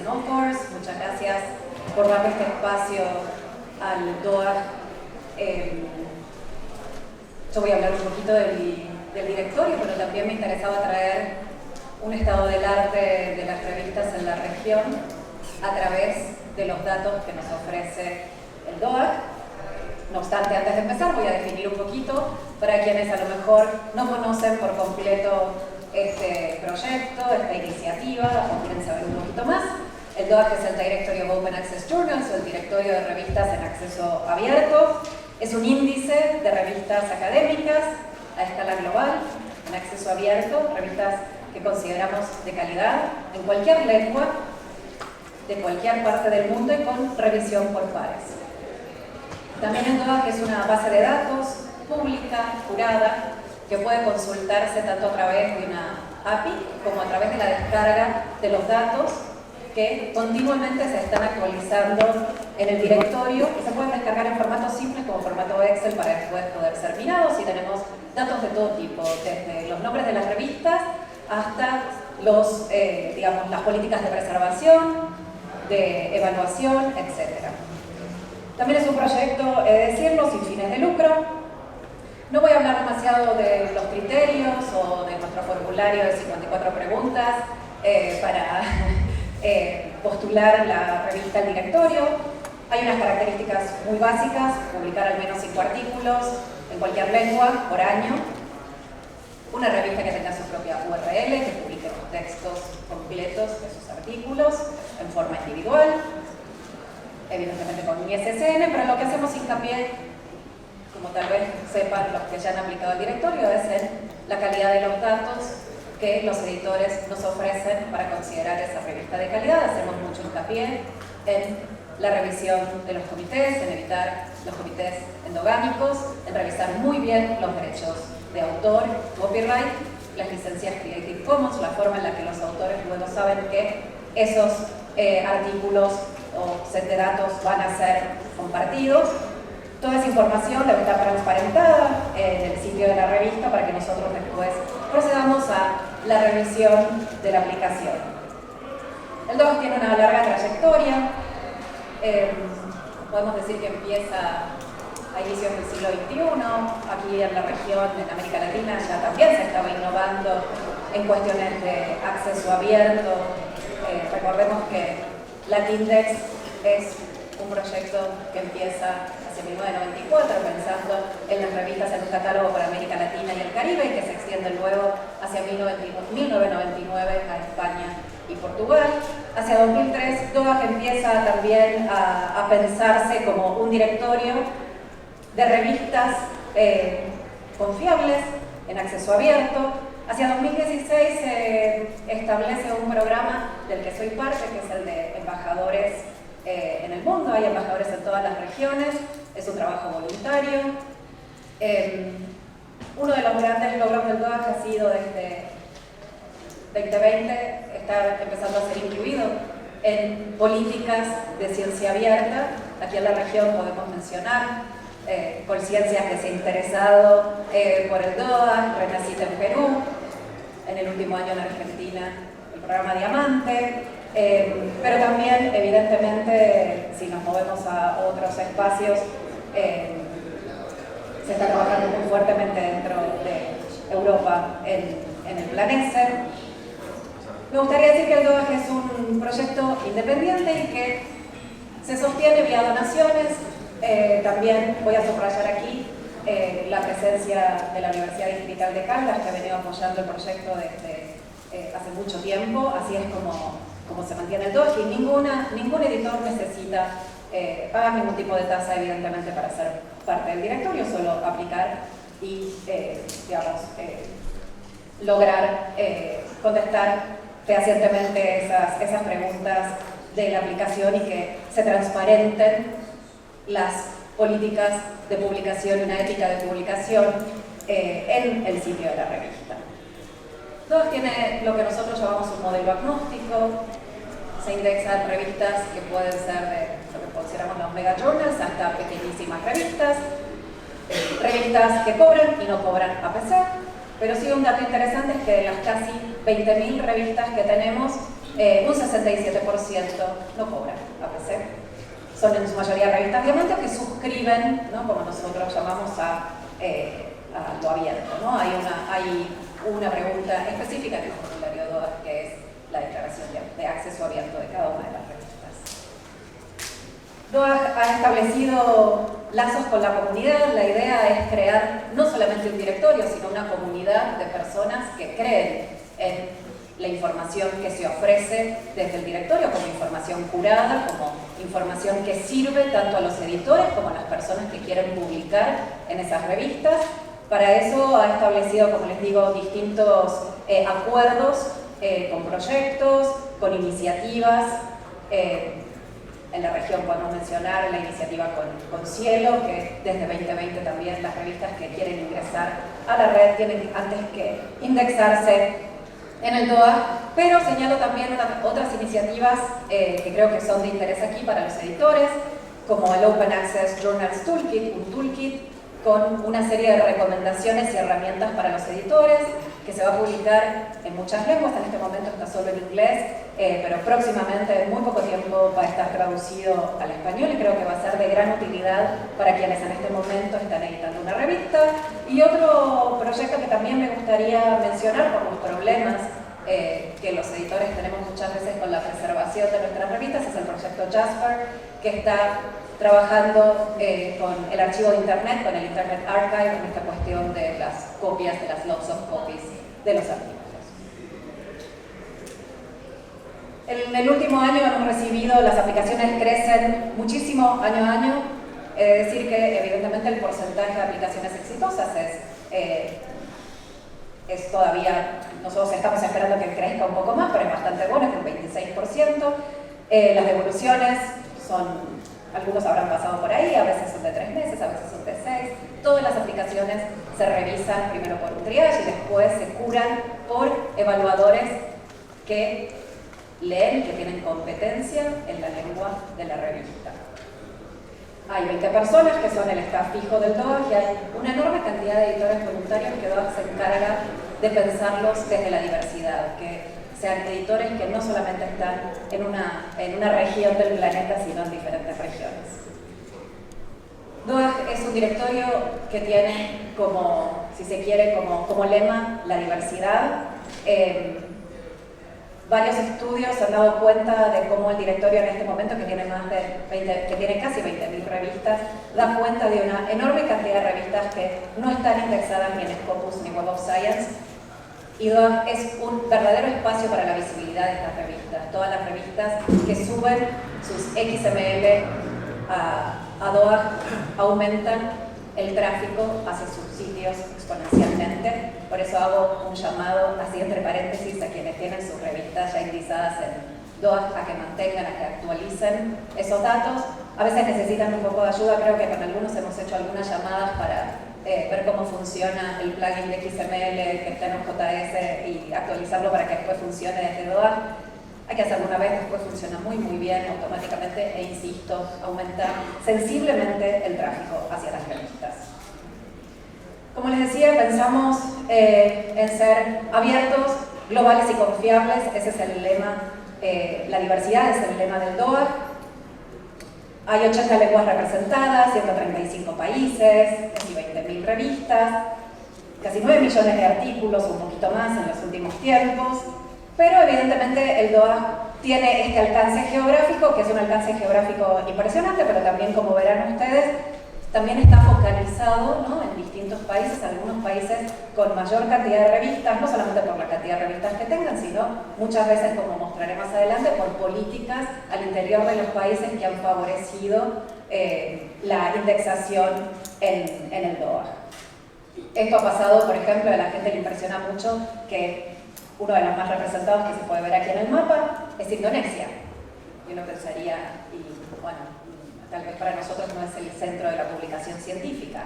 and Authors. Muchas gracias por darle este espacio al DOAG. Yo voy a hablar un poquito del directorio, pero también me interesaba traer un estado del arte de las revistas en la región a través de los datos que nos ofrece el DOAG. No obstante, antes de empezar voy a definir un poquito para quienes a lo mejor no conocen por completo este proyecto, esta iniciativa, o quieren saber un poquito más. El DOAG es el Directory of Open Access Journals, o el directorio de revistas en acceso abierto. Es un índice de revistas académicas a escala global, en acceso abierto, revistas que consideramos de calidad, en cualquier lengua, de cualquier parte del mundo y con revisión por pares. También el DOAG es una base de datos pública, jurada, que puede consultarse tanto a través de una API como a través de la descarga de los datos que continuamente se están actualizando en el directorio y se pueden descargar en formatos simples como formato Excel para después poder ser mirados, y tenemos datos de todo tipo, desde los nombres de las revistas hasta los, las políticas de preservación, de evaluación, etc. También es un proyecto, he de decirlo, sin fines de lucro. No voy a hablar demasiado de los criterios o de nuestro formulario de 54 preguntas para postular la revista al directorio. Hay unas características muy básicas: publicar al menos 5 artículos en cualquier lengua por año, una revista que tenga su propia URL, que publique los textos completos de sus artículos en forma individual, evidentemente con un ISSN, pero lo que hacemos hincapié, como tal vez sepan los que ya han aplicado al directorio, es en la calidad de los datos que los editores nos ofrecen para considerar esa revista de calidad. Hacemos mucho hincapié en la revisión de los comités, en evitar los comités endogámicos, en revisar muy bien los derechos de autor, copyright, las licencias Creative Commons, la forma en la que los autores luego saben que esos artículos o set de datos van a ser compartidos. Toda esa información debe estar transparentada en el sitio de la revista para que nosotros después procedamos a la revisión de la aplicación. El DOAG tiene una larga trayectoria. Podemos decir que empieza a inicios del siglo XXI. Aquí en la región, en América Latina, ya también se estaba innovando en cuestiones de acceso abierto. Recordemos que Latindex es un proyecto que empieza hacia 1994, pensando en las revistas en un catálogo para América Latina y el Caribe, y que se extiende luego hacia 1999 a España y Portugal. Hacia 2003, DOAG empieza también a pensarse como un directorio de revistas confiables, en acceso abierto. Hacia 2016 se establece un programa del que soy parte, que es el de embajadores en el mundo. Hay embajadores en todas las regiones, es un trabajo voluntario. Uno de los grandes logros del DOAG ha sido desde 2020 estar empezando a ser incluido en políticas de ciencia abierta. Aquí en la región podemos mencionar Conciencia, que se ha interesado por el DOAG, Renacita en Perú, en el último año en Argentina el programa Diamante, pero también evidentemente si nos movemos a otros espacios se está trabajando muy fuertemente dentro de Europa en el Planese. Me gustaría decir que el DOAG es un proyecto independiente y que se sostiene vía donaciones. También voy a subrayar aquí la presencia de la Universidad Distrital de Caldas, que ha venido apoyando el proyecto desde hace mucho tiempo. Así es como se mantiene el DOAG, y ningún editor necesita pagar ningún tipo de tasa, evidentemente, para ser parte del directorio, solo aplicar y lograr contestar fehacientemente esas preguntas de la aplicación y que se transparenten las políticas de publicación y una ética de publicación en el sitio de la revista. DOAG tiene lo que nosotros llamamos un modelo agnóstico. Se indexan revistas que pueden ser de lo que consideramos los mega journals hasta pequeñísimas revistas que cobran y no cobran APC. Pero sí, un dato interesante es que de las casi 20.000 revistas que tenemos, un 67% no cobran APC. Son en su mayoría revistas diamantes que suscriben, ¿no?, como nosotros llamamos a lo abierto, ¿no? Hay una pregunta específica en el formulario DOAG que es la declaración de acceso abierto de cada una de las revistas. DOAG ha establecido lazos con la comunidad. La idea es crear no solamente un directorio, sino una comunidad de personas que creen en la información que se ofrece desde el directorio como información curada, como información que sirve tanto a los editores como a las personas que quieren publicar en esas revistas. Para eso ha establecido, como les digo, distintos acuerdos con proyectos, con iniciativas. En la región podemos mencionar la iniciativa con Cielo, que desde 2020 también las revistas que quieren ingresar a la red tienen antes que indexarse en el DOAG, pero señalo también otras iniciativas que creo que son de interés aquí para los editores, como el Open Access Journals Toolkit, un toolkit con una serie de recomendaciones y herramientas para los editores, que se va a publicar en muchas lenguas. En este momento está solo en inglés, pero próximamente, en muy poco tiempo, va a estar traducido al español y creo que va a ser de gran utilidad para quienes en este momento están editando una revista. Y otro proyecto que también me gustaría mencionar por los problemas que los editores tenemos muchas veces con la preservación de nuestras revistas es el proyecto Jasper, que está trabajando con el archivo de Internet, con el Internet Archive, en esta cuestión de las copias, de las lots of copies de los artículos. En el último año hemos recibido, las aplicaciones crecen muchísimo año a año, es decir que evidentemente el porcentaje de aplicaciones exitosas es todavía, nosotros estamos esperando que crezca un poco más, pero es bastante bueno, es un 26%. Las devoluciones son, algunos habrán pasado por ahí, a veces son de 3 meses, a veces son de 6. Todas las aplicaciones se revisan primero por un triage y después se curan por evaluadores que leen, que tienen competencia en la lengua de la revista. Hay 20 personas que son el staff fijo del DOAG y hay una enorme cantidad de editores voluntarios que DOAG se encarga de pensarlos desde la diversidad, que sean editores que no solamente están en una región del planeta, sino en diferentes regiones. DOAG es un directorio que tiene como, si se quiere, como lema la diversidad. Varios estudios han dado cuenta de cómo el directorio en este momento, que tiene casi 20.000 revistas, da cuenta de una enorme cantidad de revistas que no están indexadas ni en Scopus ni Web of Science. Y DOAG es un verdadero espacio para la visibilidad de estas revistas. Todas las revistas que suben sus XML a DOAG aumentan el tráfico hacia sus sitios exponencialmente. Por eso hago un llamado, así entre paréntesis, a quienes tienen sus revistas ya indizadas en DOAG a que mantengan, a que actualicen esos datos. A veces necesitan un poco de ayuda, creo que con algunos hemos hecho algunas llamadas para ver cómo funciona el plugin de XML que está en JS y actualizarlo para que después funcione desde DOAG. Hay que hacerlo una vez, después funciona muy bien automáticamente e insisto, aumenta sensiblemente el tráfico hacia las revistas. Como les decía, pensamos en ser abiertos, globales y confiables. Ese es el lema, la diversidad es el lema del DOAG. Hay 80 lenguas representadas, 135 países, casi 20.000 revistas, casi 9 millones de artículos, un poquito más en los últimos tiempos. Pero evidentemente el DOAG tiene este alcance geográfico, que es un alcance geográfico impresionante, pero también, como verán ustedes, también está focalizado, ¿no?, en distintos países, algunos países con mayor cantidad de revistas, no solamente por la cantidad de revistas que tengan, sino muchas veces, como mostraré más adelante, por políticas al interior de los países que han favorecido la indexación en el DOAG. Esto ha pasado, por ejemplo, a la gente le impresiona mucho que uno de los más representados que se puede ver aquí en el mapa es Indonesia. Y uno pensaría, y bueno, tal vez para nosotros no es el centro de la publicación científica.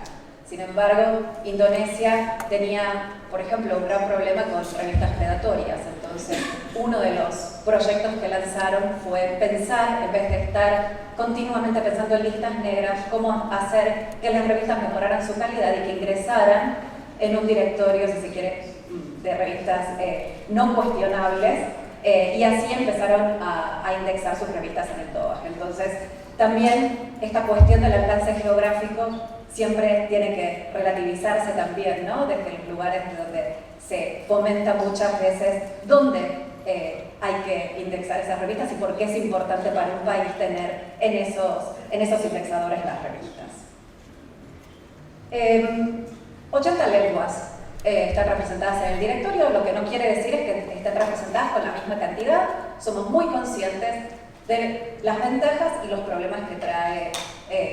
Sin embargo, Indonesia tenía, por ejemplo, un gran problema con revistas predatorias. Entonces, uno de los proyectos que lanzaron fue pensar, en vez de estar continuamente pensando en listas negras, cómo hacer que las revistas mejoraran su calidad y que ingresaran en un directorio, si se quiere, de revistas no cuestionables, y así empezaron a indexar sus revistas en el DOAJ. Entonces, también esta cuestión del alcance geográfico siempre tiene que relativizarse también, ¿no? Desde los lugares donde se fomenta muchas veces dónde hay que indexar esas revistas y por qué es importante para un país tener en esos indexadores las revistas. 80 lenguas están representadas en el directorio, lo que no quiere decir es que estén representadas con la misma cantidad. Somos muy conscientes de las ventajas y los problemas que trae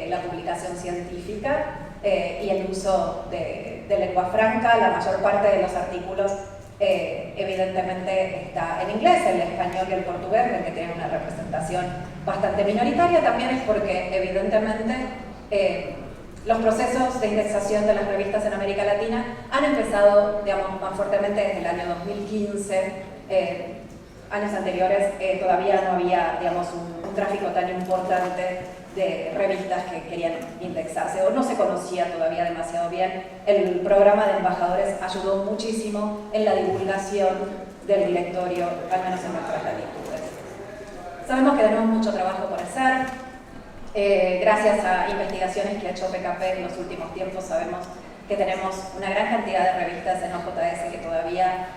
la publicación científica y el uso de lengua franca. La mayor parte de los artículos evidentemente está en inglés, el español y el portugués, que tienen una representación bastante minoritaria. También es porque evidentemente los procesos de indexación de las revistas en América Latina han empezado, digamos, más fuertemente desde el año 2015. Años anteriores todavía no había, digamos, un tráfico tan importante de revistas que querían indexarse o no se conocía todavía demasiado bien. El programa de embajadores ayudó muchísimo en la divulgación del directorio, al menos en nuestras latitudes. Sabemos que tenemos mucho trabajo por hacer. Gracias a investigaciones que ha hecho PKP en los últimos tiempos, sabemos que tenemos una gran cantidad de revistas en OJS que todavía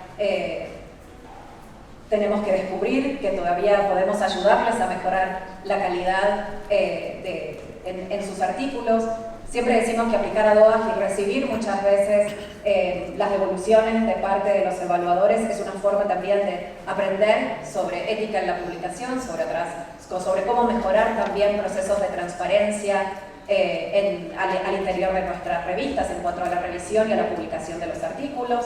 tenemos que descubrir, que todavía podemos ayudarles a mejorar la calidad en sus artículos. Siempre decimos que aplicar a DOAJ y recibir muchas veces las devoluciones de parte de los evaluadores es una forma también de aprender sobre ética en la publicación, sobre cómo mejorar también procesos de transparencia al interior de nuestras revistas en cuanto a la revisión y a la publicación de los artículos.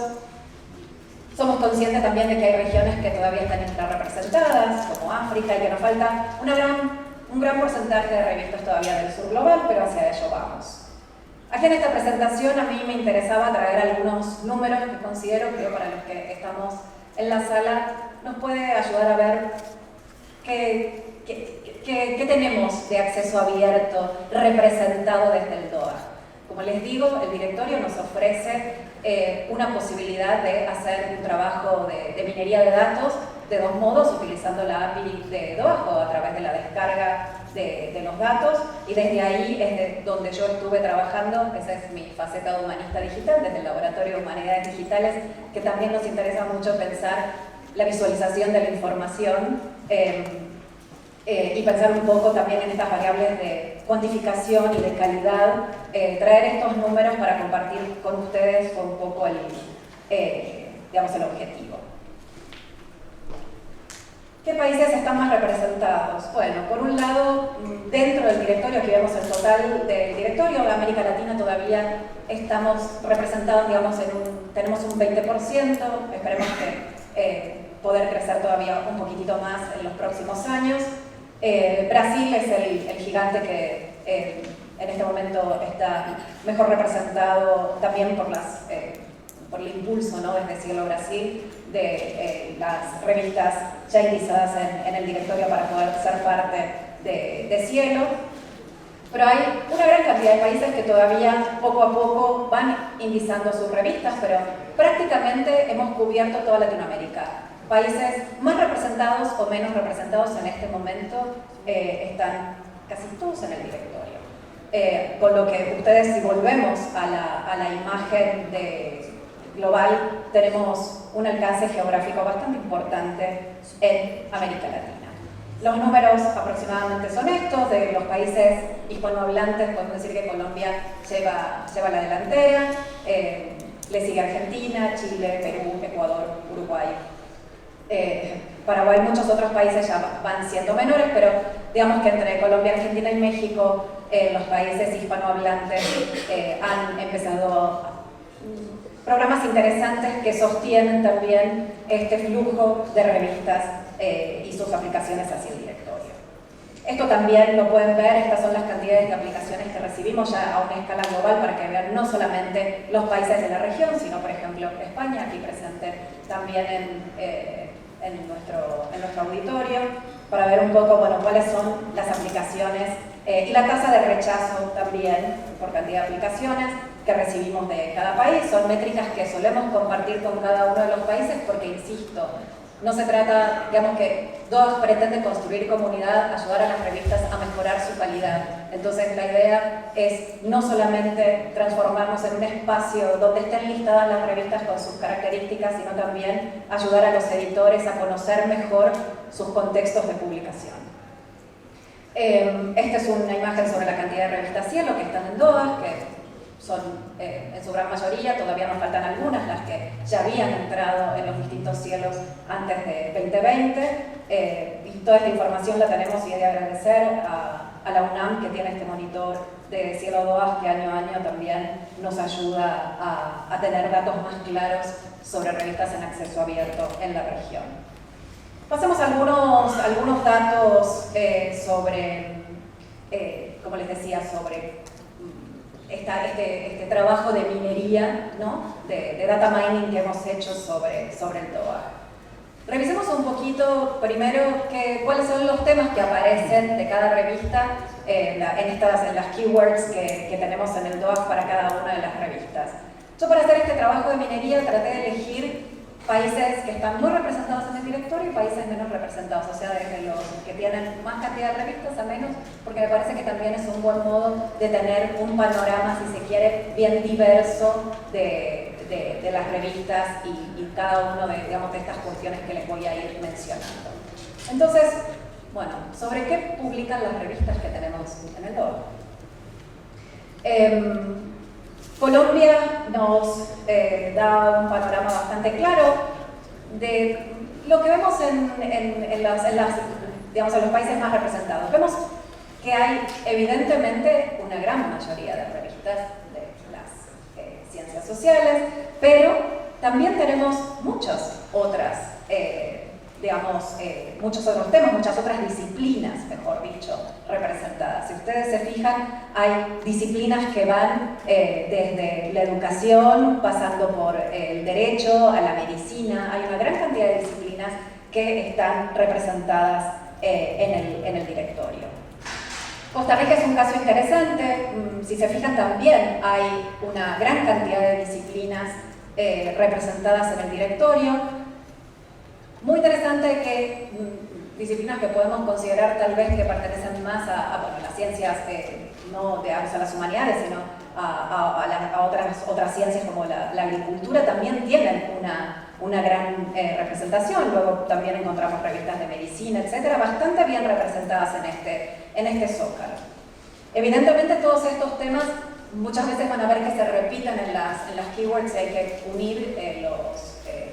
Somos conscientes también de que hay regiones que todavía están infrarrepresentadas, como África, y que nos falta un gran porcentaje de revistas todavía del sur global, pero hacia ello vamos. Aquí en esta presentación a mí me interesaba traer algunos números que considero que para los que estamos en la sala nos puede ayudar a ver qué tenemos de acceso abierto representado desde el DOAJ. Como les digo, el directorio nos ofrece una posibilidad de hacer un trabajo de minería de datos de dos modos, utilizando la API de DOAJ o a través de la descarga de los datos, y desde ahí es de donde yo estuve trabajando. Esa es mi faceta de humanista digital, desde el Laboratorio de Humanidades Digitales, que también nos interesa mucho pensar la visualización de la información y pensar un poco también en estas variables de cuantificación y de calidad, traer estos números para compartir con ustedes un poco el objetivo. ¿Qué países están más representados? Bueno, por un lado, dentro del directorio, aquí vemos el total del directorio, de América Latina todavía estamos representados, digamos, tenemos un 20%, esperemos que poder crecer todavía un poquitito más en los próximos años. Brasil es el gigante que en este momento está mejor representado también por el impulso, ¿no?, desde Siglo Brasil, de las revistas ya indizadas en el directorio para poder ser parte de Cielo. Pero hay una gran cantidad de países que todavía poco a poco van indizando sus revistas, pero prácticamente hemos cubierto toda Latinoamérica. Países más representados o menos representados en este momento están casi todos en el directorio. Con lo que ustedes, si volvemos a la imagen global, tenemos un alcance geográfico bastante importante en América Latina. Los números aproximadamente son estos. De los países hispanohablantes podemos decir que Colombia lleva la delantera, le sigue Argentina, Chile, Perú, Ecuador, Uruguay. Paraguay y muchos otros países ya van siendo menores, pero digamos que entre Colombia, Argentina y México, los países hispanohablantes han empezado programas interesantes que sostienen también este flujo de revistas y sus aplicaciones hacia el directorio. Esto también lo pueden ver, estas son las cantidades de aplicaciones que recibimos ya a una escala global para que vean no solamente los países de la región, sino por ejemplo España, aquí presente también en nuestro auditorio, para ver un poco, bueno, cuáles son las aplicaciones y la tasa de rechazo también por cantidad de aplicaciones que recibimos de cada país. Son métricas que solemos compartir con cada uno de los países porque, insisto, No se trata, digamos que DOAG pretende construir comunidad, ayudar a las revistas a mejorar su calidad. Entonces la idea es no solamente transformarnos en un espacio donde estén listadas las revistas con sus características, sino también ayudar a los editores a conocer mejor sus contextos de publicación. Esta es una imagen sobre la cantidad de revistas Cielo que están en DOAG, que son en su gran mayoría, todavía nos faltan algunas, las que ya habían entrado en los distintos cielos antes de 2020, y toda esta información la tenemos y he de agradecer a la UNAM, que tiene este monitor de Cielo DOAG, que año a año también nos ayuda a tener datos más claros sobre revistas en acceso abierto en la región. Pasemos a algunos datos sobre, como les decía, sobre este trabajo de minería, ¿no? de data mining que hemos hecho sobre el DOAG. Revisemos un poquito primero cuáles son los temas que aparecen de cada revista en las keywords que tenemos en el DOAG para cada una de las revistas. Yo, para hacer este trabajo de minería, traté de elegir países que están muy representados en el directorio y países menos representados, o sea, desde los que tienen más cantidad de revistas a menos, porque me parece que también es un buen modo de tener un panorama, si se quiere, bien diverso de las revistas y cada uno de estas cuestiones que les voy a ir mencionando. Entonces, bueno, ¿sobre qué publican las revistas que tenemos en el DOAG? Colombia nos da un panorama bastante claro de lo que vemos en los países más representados. Vemos que hay evidentemente una gran mayoría de revistas de las ciencias sociales, pero también tenemos muchas otras muchos otros temas, muchas otras disciplinas, mejor dicho, representadas. Si ustedes se fijan, hay disciplinas que van desde la educación, pasando por el derecho, a la medicina. Hay una gran cantidad de disciplinas que están representadas en el directorio. Costa Rica es un caso interesante. Si se fijan, también hay una gran cantidad de disciplinas representadas en el directorio. Muy interesante que disciplinas que podemos considerar tal vez que pertenecen más a las ciencias, no a las humanidades, sino a otras ciencias como la agricultura, también tienen una gran representación. Luego también encontramos revistas de medicina, etcétera, bastante bien representadas en este zócalo. Evidentemente todos estos temas muchas veces van a ver que se repiten en las keywords y hay que unir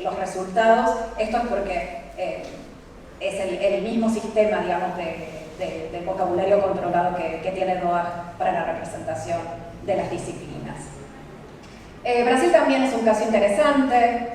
los resultados. Esto es porque es el mismo sistema, digamos, de vocabulario controlado que tiene DOAG para la representación de las disciplinas. Brasil también es un caso interesante.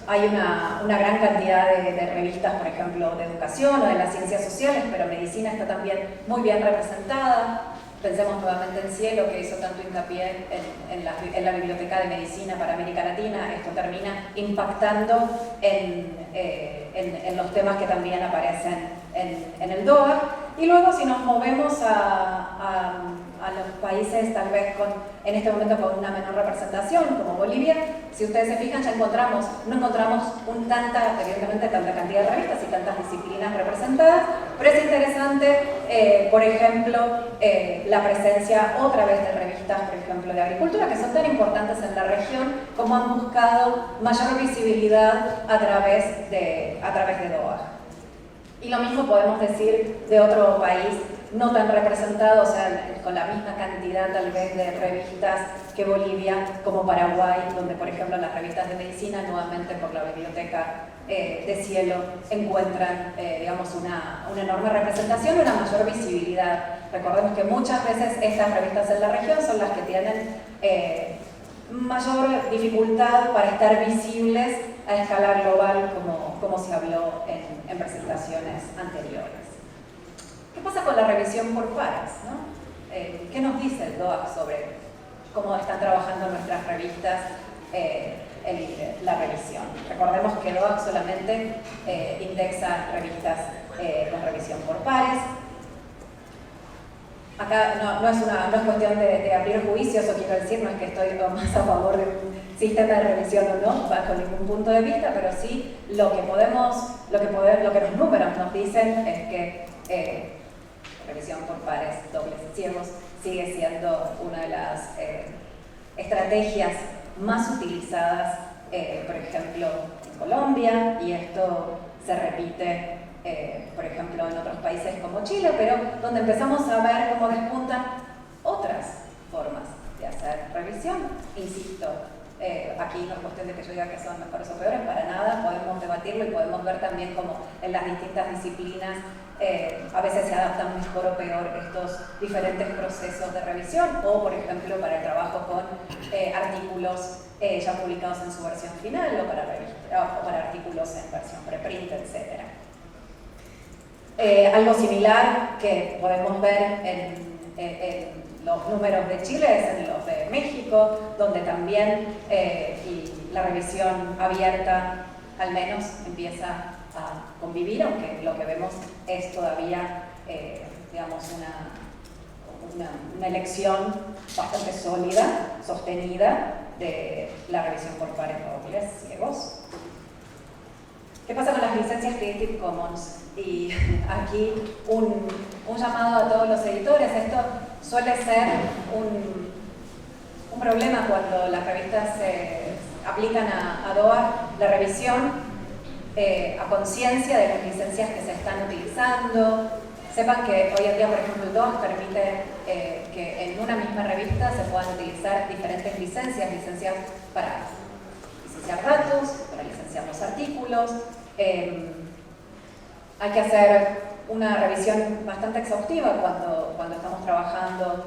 Hay una gran cantidad de revistas, por ejemplo, de educación o de las ciencias sociales, pero medicina está también muy bien representada. Pensemos nuevamente en Cielo, que hizo tanto hincapié en la Biblioteca de Medicina para América Latina. Esto termina impactando en los temas que también aparecen en el DOAG. Y luego, si nos movemos a los países tal vez en este momento con una menor representación, como Bolivia, si ustedes se fijan, ya no encontramos evidentemente tanta cantidad de revistas y tantas disciplinas representadas, pero es interesante, por ejemplo, la presencia otra vez de revistas, por ejemplo, de agricultura, que son tan importantes en la región, como han buscado mayor visibilidad a través de DOAG. Y lo mismo podemos decir de otro país no tan representado, o sea, con la misma cantidad tal vez de revistas que Bolivia, como Paraguay, donde por ejemplo las revistas de medicina, nuevamente por la Biblioteca de Cielo, encuentran una enorme representación y una mayor visibilidad. Recordemos que muchas veces estas revistas en la región son las que tienen mayor dificultad para estar visibles a escala global, como se habló en presentaciones anteriores. ¿Qué pasa con la revisión por pares, ¿no? ¿Qué nos dice el DOAG sobre cómo están trabajando nuestras revistas la revisión? Recordemos que el DOAG solamente indexa revistas con revisión por pares. acá no es cuestión de abrir juicios, o quiero decir, no es que estoy más a favor de un sistema de revisión o no, bajo ningún punto de vista, pero sí lo que los números nos dicen es que revisión por pares dobles ciegos sigue siendo una de las estrategias más utilizadas, por ejemplo, en Colombia, y esto se repite, por ejemplo, en otros países como Chile, pero donde empezamos a ver cómo despuntan otras formas de hacer revisión. Insisto, aquí no es cuestión de que yo diga que son mejores o peores, para nada, podemos debatirlo y podemos ver también cómo en las distintas disciplinas a veces se adaptan mejor o peor estos diferentes procesos de revisión, o por ejemplo para el trabajo con artículos ya publicados en su versión final, o para artículos en versión preprint, etc. Algo similar que podemos ver en los números de Chile es en los de México, donde también y la revisión abierta al menos empieza a convivir, aunque lo que vemos es todavía, digamos, una elección bastante sólida, sostenida, de la revisión por pares dobles ciegos. ¿Qué pasa con las licencias Creative Commons? Y aquí un llamado a todos los editores. Esto suele ser un problema cuando las revistas se aplican a DOA, la revisión a conciencia de las licencias que se están utilizando. Sepan que hoy en día, por ejemplo, el DOA permite que en una misma revista se puedan utilizar diferentes licencias para licenciar datos, para licenciar los artículos. Hay que hacer una revisión bastante exhaustiva cuando estamos trabajando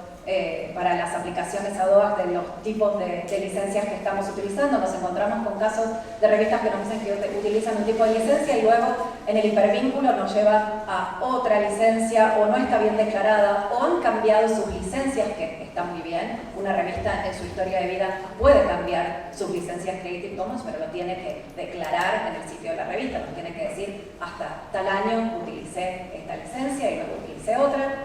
para las aplicaciones a DOA de los tipos de licencias que estamos utilizando. Nos encontramos con casos de revistas que nos dicen que utilizan un tipo de licencia y luego en el hipervínculo nos lleva a otra licencia, o no está bien declarada, o han cambiado sus licencias, que está muy bien. Una revista en su historia de vida puede cambiar sus licencias Creative Commons, pero lo tiene que declarar en el sitio de la revista, nos tiene que decir hasta tal año utilicé esta licencia y luego utilicé otra.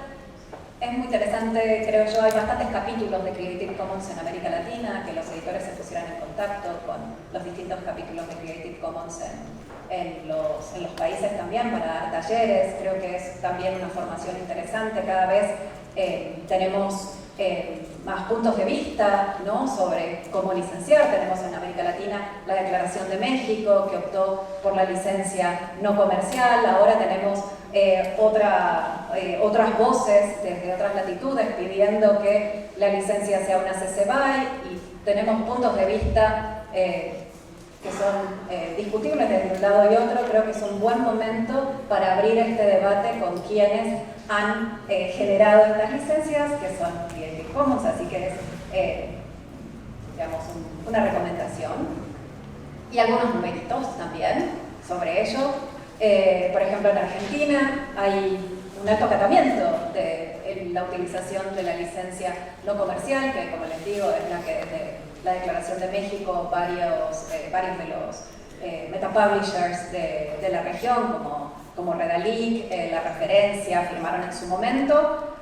Es muy interesante, creo yo, hay bastantes capítulos de Creative Commons en América Latina, que los editores se pusieran en contacto con los distintos capítulos de Creative Commons en los países también, para dar talleres. Creo que es también una formación interesante. Cada vez tenemos más puntos de vista, ¿no?, sobre cómo licenciar. Tenemos en América Latina la Declaración de México, que optó por la licencia no comercial. Ahora tenemos otras voces desde otras latitudes pidiendo que la licencia sea una CC BY, y tenemos puntos de vista que son discutibles desde un lado y otro. Creo que es un buen momento para abrir este debate con quienes han generado estas licencias, que son Creative Commons, así que es, digamos, una recomendación. Y algunos numeritos también sobre ello. Por ejemplo, en Argentina hay un alto acatamiento de la utilización de la licencia no comercial, que, como les digo, es la que desde la Declaración de México varios de los metapublishers de la región, como Redalic, La Referencia, firmaron en su momento.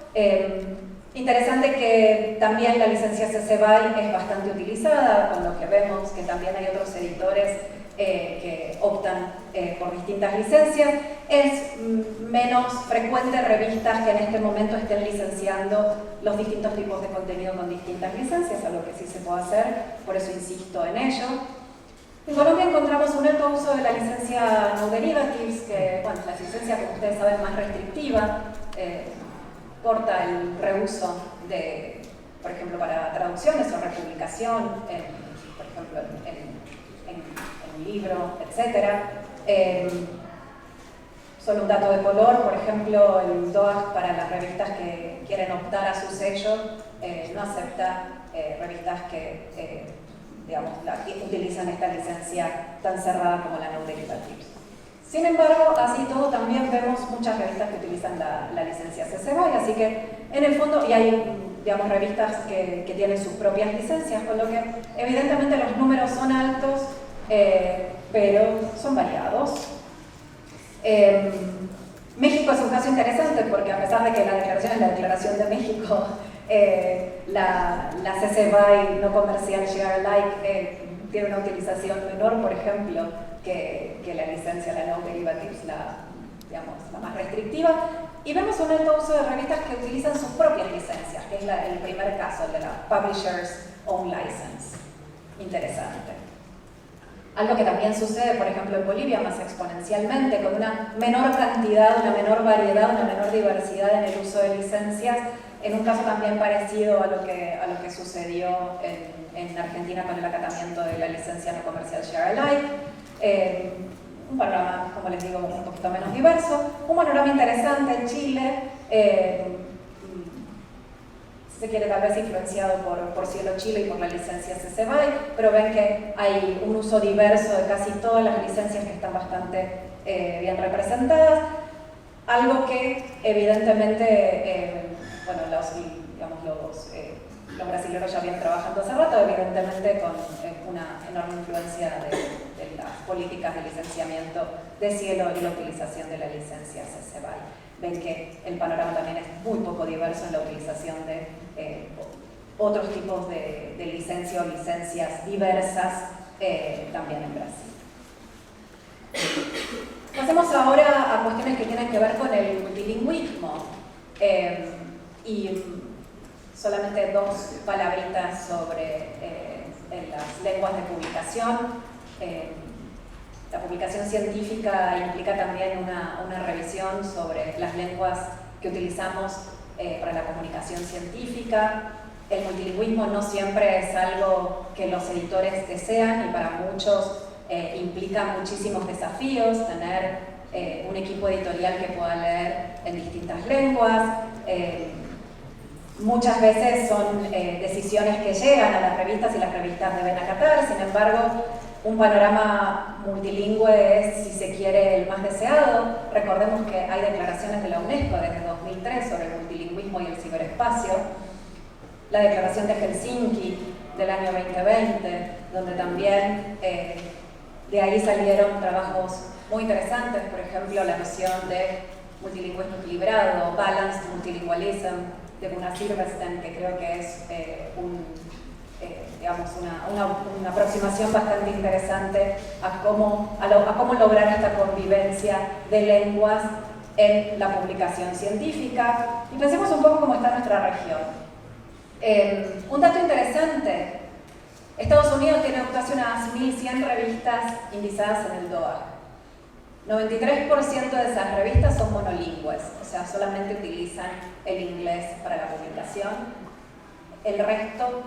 Interesante que también la licencia CC BY es bastante utilizada, con lo que vemos que también hay otros editores que optan por distintas licencias. Es menos frecuente revistas que en este momento estén licenciando los distintos tipos de contenido con distintas licencias, algo que sí se puede hacer, por eso insisto en ello. En Colombia encontramos un alto uso de la licencia No Derivatives, que, bueno, la licencia, como ustedes saben, más restrictiva, corta el reuso de, por ejemplo, para traducciones o republicación, por ejemplo, en un libro, etc. Solo un dato de color, por ejemplo, el DOAG para las revistas que quieren optar a su sello no acepta revistas que digamos, que utilizan esta licencia tan cerrada como la No Derivatives. Sin embargo, así todo, también vemos muchas revistas que utilizan la licencia CC BY, así que en el fondo, y hay, digamos, revistas que tienen sus propias licencias, con lo que evidentemente los números son altos, pero son variados. México es un caso interesante porque a pesar de que la declaración es la Declaración de México, la CC BY no comercial share alike tiene una utilización menor, por ejemplo, que la licencia, la no derivatives, digamos, la más restrictiva. Y vemos un alto uso de revistas que utilizan sus propias licencias, que es el primer caso, el de la Publisher's Own License. Interesante. Algo que también sucede, por ejemplo, en Bolivia más exponencialmente, con una menor cantidad, una menor variedad, una menor diversidad en el uso de licencias, en un caso también parecido a lo que sucedió en Argentina con el acatamiento de la licencia no comercial Share Alike. Un panorama, como les digo, un poquito menos diverso. Un panorama interesante en Chile, si se quiere tal vez influenciado por Cielo Chile y por la licencia CC BY, pero ven que hay un uso diverso de casi todas las licencias que están bastante bien representadas. Algo que evidentemente, bueno, los brasileños ya vienen trabajando hace rato, evidentemente con una enorme influencia de las políticas de licenciamiento de Cielo y la utilización de la licencia CC BY. Ven que el panorama también es muy poco diverso en la utilización de otros tipos de licencia o licencias diversas también en Brasil. Pasemos ahora a cuestiones que tienen que ver con el multilingüismo. Y solamente dos palabritas sobre las lenguas de publicación. La publicación científica implica también una revisión sobre las lenguas que utilizamos para la comunicación científica. El multilingüismo no siempre es algo que los editores desean y para muchos implica muchísimos desafíos, tener un equipo editorial que pueda leer en distintas lenguas. Muchas veces son decisiones que llegan a las revistas y las revistas deben acatar. Sin embargo, un panorama multilingüe es, si se quiere, el más deseado. Recordemos que hay declaraciones de la UNESCO desde 2003 sobre el multilingüismo y el ciberespacio. La declaración de Helsinki del año 2020, donde también de ahí salieron trabajos muy interesantes, por ejemplo, la noción de multilingüismo equilibrado, balanced multilingualism, de Gunnar Sylvester, que creo que es digamos una aproximación bastante interesante a cómo lograr esta convivencia de lenguas en la publicación científica. Y pensemos un poco cómo está nuestra región. Un dato interesante: Estados Unidos tiene casi unas 1.100 revistas indizadas en el DOA. 93% de esas revistas son monolingües, o sea, solamente utilizan el inglés para la publicación. El resto,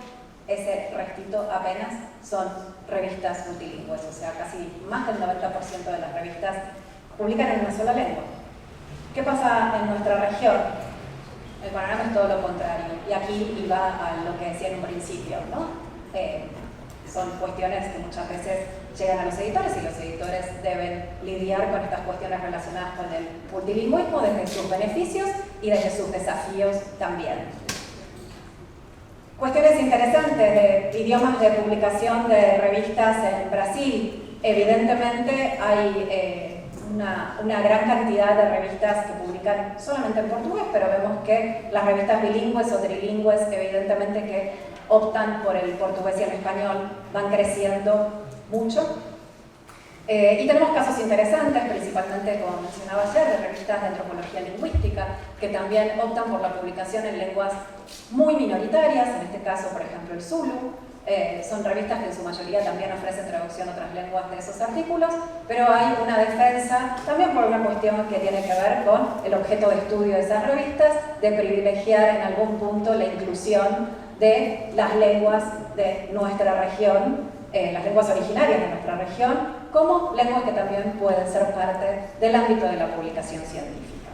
ese restito apenas, son revistas multilingües, o sea, casi más del 90% de las revistas publican en una sola lengua. ¿Qué pasa en nuestra región? El panorama es todo lo contrario, y aquí iba a lo que decía en un principio, ¿no? Son cuestiones que muchas veces llegan a los editores y los editores deben lidiar con estas cuestiones relacionadas con el multilingüismo desde sus beneficios y desde sus desafíos también. Cuestiones interesantes de idiomas de publicación de revistas en Brasil. Evidentemente hay una gran cantidad de revistas que publican solamente en portugués, pero vemos que las revistas bilingües o trilingües, evidentemente que optan por el portugués y el español, van creciendo mucho. Y tenemos casos interesantes, principalmente, como mencionaba ayer, de revistas de antropología lingüística, que también optan por la publicación en lenguas muy minoritarias, en este caso, por ejemplo, el Zulu. Son revistas que en su mayoría también ofrecen traducción a otras lenguas de esos artículos, pero hay una defensa, también por una cuestión que tiene que ver con el objeto de estudio de esas revistas, de privilegiar en algún punto la inclusión de las lenguas de nuestra región, las lenguas originarias de nuestra región, como lenguas que también pueden ser parte del ámbito de la publicación científica.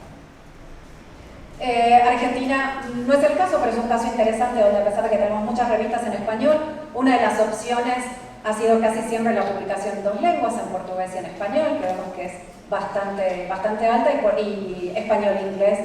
Argentina no es el caso, pero es un caso interesante donde, a pesar de que tenemos muchas revistas en español, una de las opciones ha sido casi siempre la publicación en dos lenguas, en portugués y en español, que vemos que es bastante alta, y español e inglés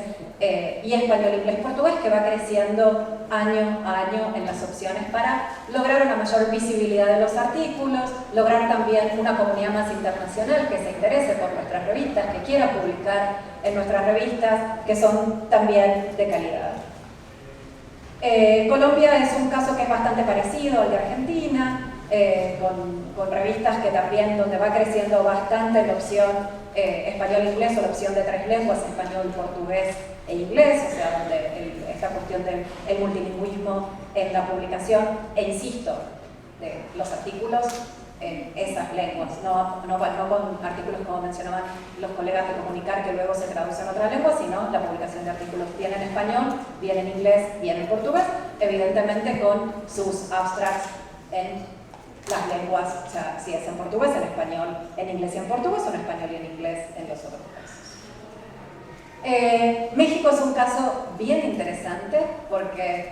y español, inglés, portugués, que va creciendo año a año en las opciones para lograr una mayor visibilidad de los artículos, lograr también una comunidad más internacional que se interese por nuestras revistas, que quiera publicar en nuestras revistas, que son también de calidad. Colombia es un caso que es bastante parecido al de Argentina, con revistas que también, donde va creciendo bastante la opción español-inglés o la opción de 3 lenguas, español, portugués e inglés, o sea, donde esta cuestión del multilingüismo en la publicación, e insisto, de los artículos en esas lenguas, no con artículos como mencionaban los colegas de comunicar que luego se traducen a otras lenguas, sino la publicación de artículos bien en español, bien en inglés, bien en portugués, evidentemente con sus abstracts en las lenguas, o sea, si es en portugués, en español, en inglés y en portugués, o en español y en inglés en los otros casos. México es un caso bien interesante porque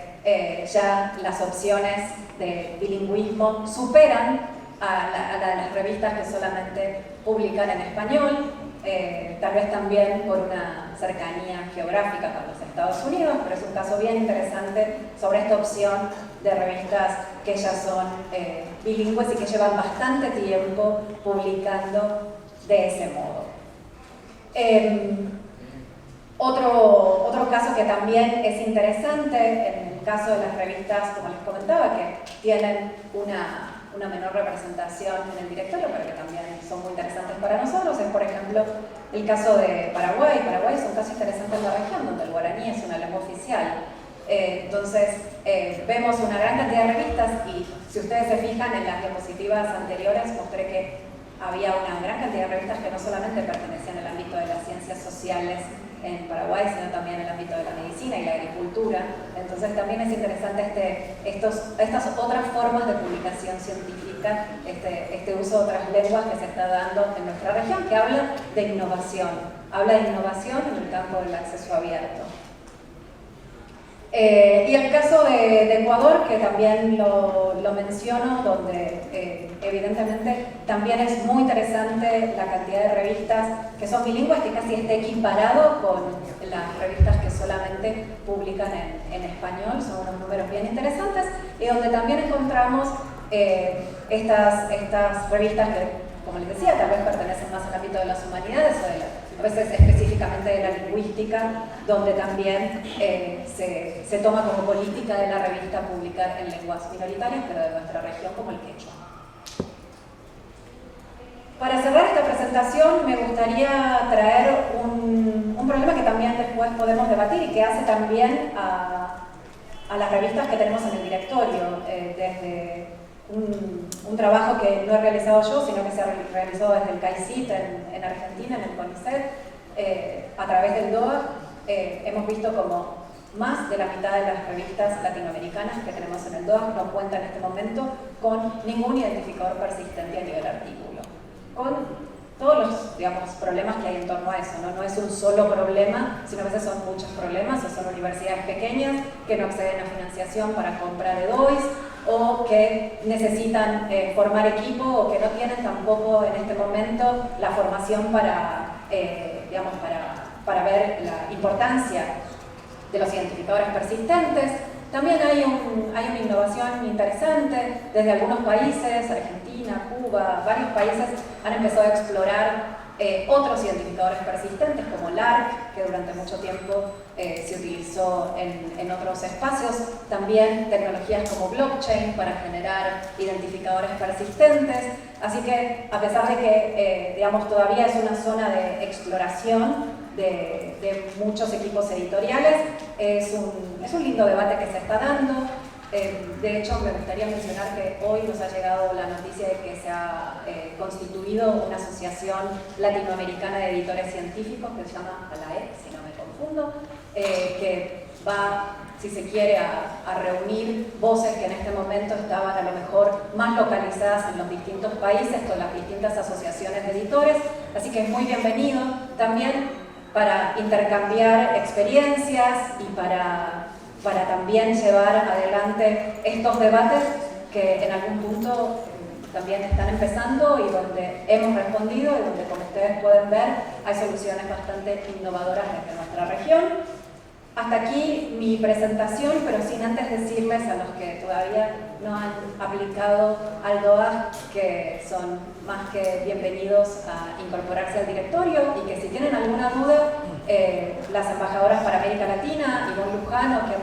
ya las opciones de bilingüismo superan a las revistas que solamente publican en español, tal vez también por una cercanía geográfica con los Estados Unidos, pero es un caso bien interesante sobre esta opción de revistas que ya son bilingües y que llevan bastante tiempo publicando de ese modo. Otro caso que también es interesante, en el caso de las revistas, como les comentaba, que tienen una menor representación en el directorio, pero que también son muy interesantes para nosotros, es por ejemplo el caso de Paraguay. Paraguay es un caso interesante en la región, donde el guaraní es una lengua oficial. Entonces, vemos una gran cantidad de revistas y si ustedes se fijan en las diapositivas anteriores, mostré que había una gran cantidad de revistas que no solamente pertenecían al ámbito de las ciencias sociales en Paraguay, sino también en el ámbito de la medicina y la agricultura. Entonces también es interesante estas otras formas de publicación científica, este uso de otras lenguas que se está dando en nuestra región, que habla de innovación en el campo del acceso abierto. Y el caso de Ecuador, que también lo menciono, donde evidentemente también es muy interesante la cantidad de revistas que son bilingües, que casi esté equiparado con las revistas que solamente publican en español, son unos números bien interesantes, y donde también encontramos estas revistas que, como les decía, tal vez pertenecen más al ámbito de las humanidades o a veces específicamente de la lingüística, donde también se toma como política de la revista publicar en lenguas minoritarias, pero de nuestra región, como el quechua. Para cerrar esta presentación me gustaría traer un problema que también después podemos debatir y que hace también a las revistas que tenemos en el directorio, desde un trabajo que no he realizado yo, sino que se ha realizado desde el CAICIT en Argentina, en el CONICET, a través del DOA. Hemos visto como más de la mitad de las revistas latinoamericanas que tenemos en el DOA no cuentan en este momento con ningún identificador persistente a nivel artículo, con todos los, digamos, problemas que hay en torno a eso, ¿no? No es un solo problema, sino a veces son muchos problemas, o son universidades pequeñas que no acceden a financiación para compra de DOIs, o que necesitan formar equipo, o que no tienen tampoco en este momento la formación para ver la importancia de los identificadores persistentes. También hay una innovación interesante desde algunos países, Argentina, Cuba, varios países han empezado a explorar otros identificadores persistentes como LARC, que durante mucho tiempo se utilizó en otros espacios. También tecnologías como blockchain para generar identificadores persistentes. Así que a pesar de que digamos, todavía es una zona de exploración de muchos equipos editoriales, es un lindo debate que se está dando. De hecho, me gustaría mencionar que hoy nos ha llegado la noticia de que se ha constituido una asociación latinoamericana de editores científicos que se llama ALAE, si no me confundo, que va, si se quiere, a reunir voces que en este momento estaban a lo mejor más localizadas en los distintos países con las distintas asociaciones de editores, así que es muy bienvenido también para intercambiar experiencias y para también llevar adelante estos debates que en algún punto también están empezando y donde hemos respondido y donde, como ustedes pueden ver, hay soluciones bastante innovadoras desde nuestra región. hasta aquí mi presentación, pero sin antes decirles a los que todavía no han aplicado al DOAG que son más que bienvenidos a incorporarse al directorio y que si tienen alguna duda, las embajadoras para América Latina, Ivonne Lujano, que ha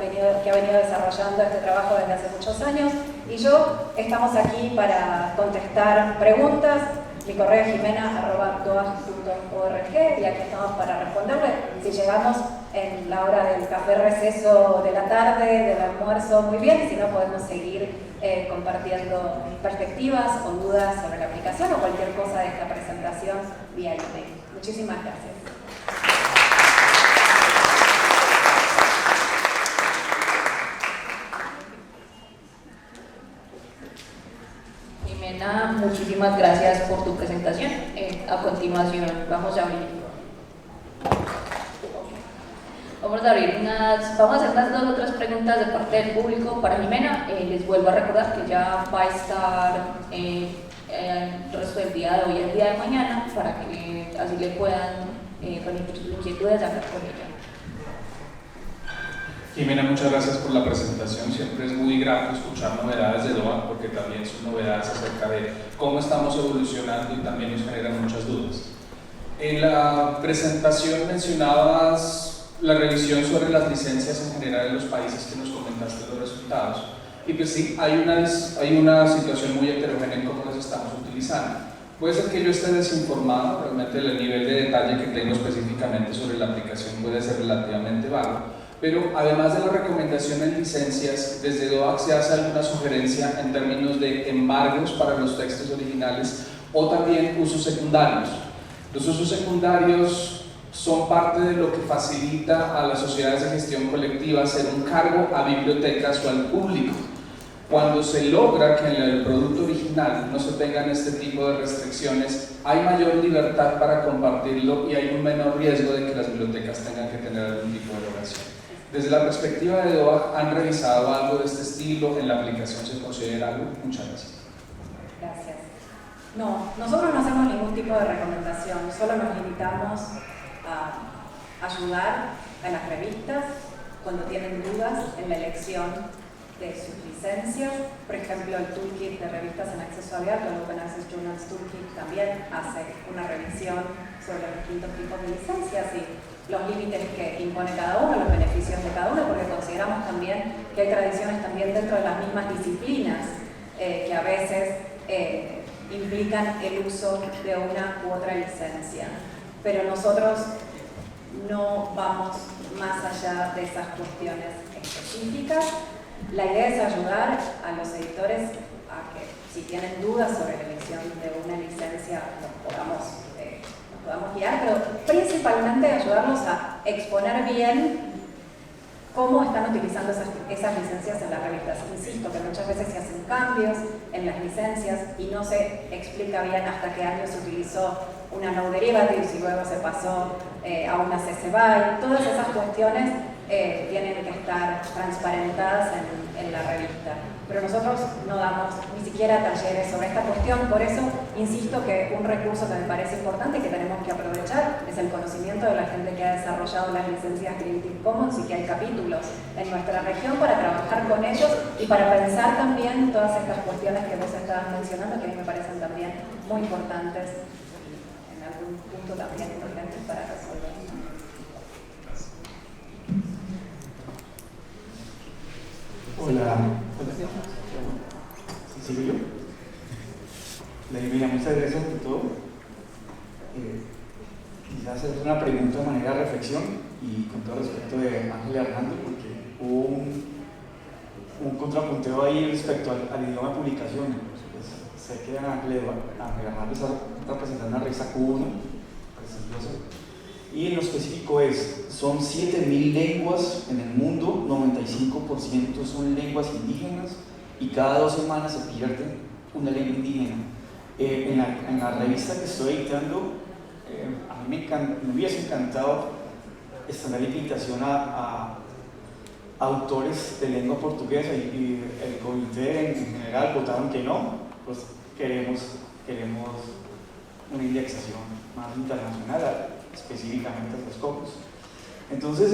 venido desarrollando este trabajo desde hace muchos años, y yo estamos aquí para contestar preguntas. Mi correo es jimena@doag.org y aquí estamos para responderle. Si llegamos en la hora del café receso de la tarde, del almuerzo, muy bien, y si no podemos seguir compartiendo perspectivas o dudas sobre la aplicación o cualquier cosa de esta presentación vía email. Muchísimas gracias. Jimena, muchísimas gracias por tu presentación. A continuación vamos a abrir vamos a hacer unas 2 o 3 preguntas de parte del público para Jimena. Les vuelvo a recordar que ya va a estar el resto del día de hoy y el día de mañana para que así le puedan, con sus inquietudes, hablar con ella. Jimena, muchas gracias por la presentación. Siempre es muy grato escuchar novedades de DOAG porque también son novedades acerca de cómo estamos evolucionando y también nos generan muchas dudas. En la presentación mencionabas la revisión sobre las licencias en general en los países que nos comentaste los resultados. Y pues sí, hay una situación muy heterogénea en cómo las estamos utilizando. Puede ser que yo esté desinformado, realmente el nivel de detalle que tengo específicamente sobre la aplicación puede ser relativamente vago, pero además de la recomendación en licencias, desde DOAG se hace alguna sugerencia en términos de embargos para los textos originales o también usos secundarios. Los usos secundarios son parte de lo que facilita a las sociedades de gestión colectiva hacer un cargo a bibliotecas o al público. Cuando se logra que en el producto original no se tengan este tipo de restricciones, hay mayor libertad para compartirlo y hay un menor riesgo de que las bibliotecas tengan que tener algún tipo de erogación. Desde la perspectiva de DOAG, ¿han revisado algo de este estilo? ¿En la aplicación se considera algo? Muchas gracias. Gracias. No, nosotros no hacemos ningún tipo de recomendación, solo nos limitamos a ayudar a las revistas cuando tienen dudas en la elección de sus licencias. Por ejemplo, el Toolkit de revistas en acceso abierto, el Open Access Journals Toolkit, también hace una revisión sobre los distintos tipos de licencias y los límites que impone cada uno, los beneficios de cada uno, porque consideramos también que hay tradiciones también dentro de las mismas disciplinas que a veces implican el uso de una u otra licencia. Pero nosotros no vamos más allá de esas cuestiones específicas. La idea es ayudar a los editores a que, si tienen dudas sobre la elección de una licencia, nos podamos guiar, pero principalmente ayudarlos a exponer bien cómo están utilizando esas licencias en las revistas. Insisto que muchas veces se hacen cambios en las licencias y no se explica bien hasta qué año se utilizó una no derivative y luego se pasó a una CC BY. Todas esas cuestiones tienen que estar transparentadas en la revista. Pero nosotros no damos ni siquiera talleres sobre esta cuestión, por eso insisto que un recurso que me parece importante y que tenemos que aprovechar es el conocimiento de la gente que ha desarrollado las licencias Creative Commons y que hay capítulos en nuestra región para trabajar con ellos y para pensar también todas estas cuestiones que vos estabas mencionando, que a mí me parecen también muy importantes y en algún punto también urgentes para resolver. Hola. ¿Sí sigo yo? Mira, muchas gracias por todo. Quizás hacer una pregunta de manera de reflexión y con todo respeto de Ángel y Arnaldo, porque hubo un contrapunteo ahí respecto al idioma de publicación. Pues, sé que Ángel y Arnaldo está representando una revista Q1, y en lo específico son 7.000 lenguas en el mundo, 95% son lenguas indígenas y cada 2 semanas se pierde una lengua indígena. En la revista que estoy editando, a mí me hubiese encantado extender la invitación a autores de lengua portuguesa y el comité en general votaron que no, pues queremos una indexación más internacional, específicamente a los copos. Entonces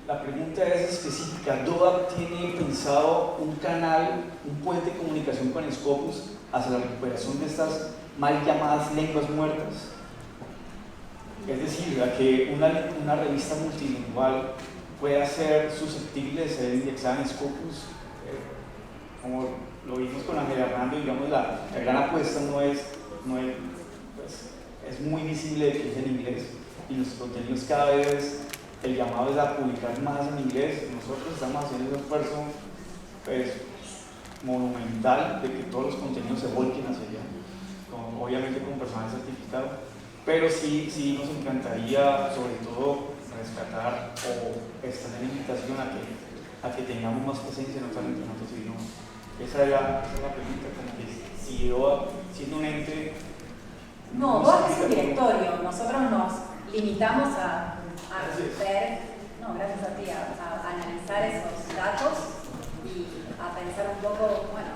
La pregunta es específica. ¿DOAC tiene pensado un canal, un puente de comunicación con Scopus hacia la recuperación de estas mal llamadas lenguas muertas? Es decir, a que una revista multilingüal pueda ser susceptible de ser indexada en Scopus, como lo vimos con Ángel Hernando, digamos, la gran apuesta pues, es muy visible que es en inglés, y nuestros contenidos cada vez, el llamado es a publicar más en inglés. Nosotros estamos haciendo un esfuerzo pues, monumental de que todos los contenidos se volquen hacia allá, obviamente con personal certificado, pero sí nos encantaría sobre todo rescatar o extender la invitación a que tengamos más presencia en otros idiomas. Esa es la pregunta, como que si DOAC, siendo un ente... No, DOAC es un directorio, nosotros nos limitamos a ver, no, gracias a ti, a analizar esos datos y a pensar un poco, bueno,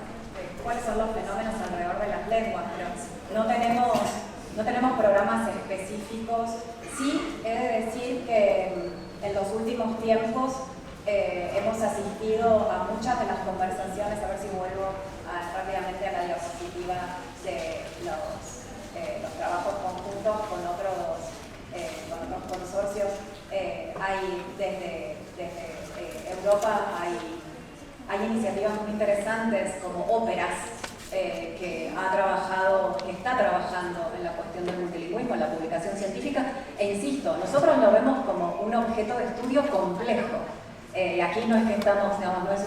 cuáles son los fenómenos alrededor de las lenguas, pero no tenemos programas específicos. Sí, he de decir que en los últimos tiempos hemos asistido a muchas de las conversaciones, a ver si vuelvo rápidamente a la diapositiva de los trabajos conjuntos con otros consorcios. Hay desde Europa hay iniciativas muy interesantes como Óperas, que está trabajando en la cuestión del multilingüismo, en la publicación científica, e insisto, nosotros lo vemos como un objeto de estudio complejo. Aquí no es que estamos, digamos, no es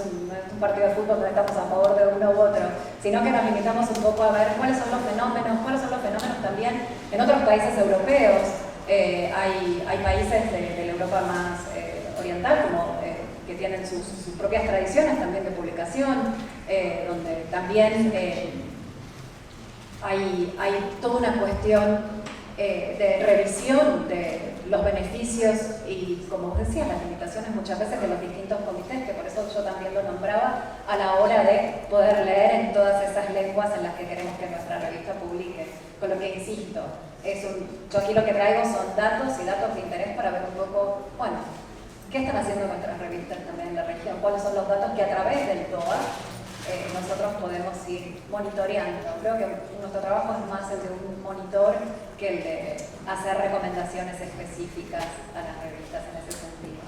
un partido de fútbol donde estamos a favor de uno u otro, sino que nos limitamos un poco a ver cuáles son los fenómenos también en otros países europeos. Hay países de la Europa más oriental, como que tienen sus propias tradiciones también de publicación, donde también hay toda una cuestión de revisión de los beneficios y, como decía, las limitaciones muchas veces de los distintos comités, que por eso yo también lo nombraba, a la hora de poder leer en todas esas lenguas en las que queremos que nuestra revista publique. Con lo que insisto, yo aquí lo que traigo son datos y datos de interés para ver un poco, bueno, qué están haciendo nuestras revistas también en la región, cuáles son los datos que a través del DOAC nosotros podemos ir monitoreando. Creo que nuestro trabajo es más el de un monitor que el de hacer recomendaciones específicas a las revistas en ese sentido.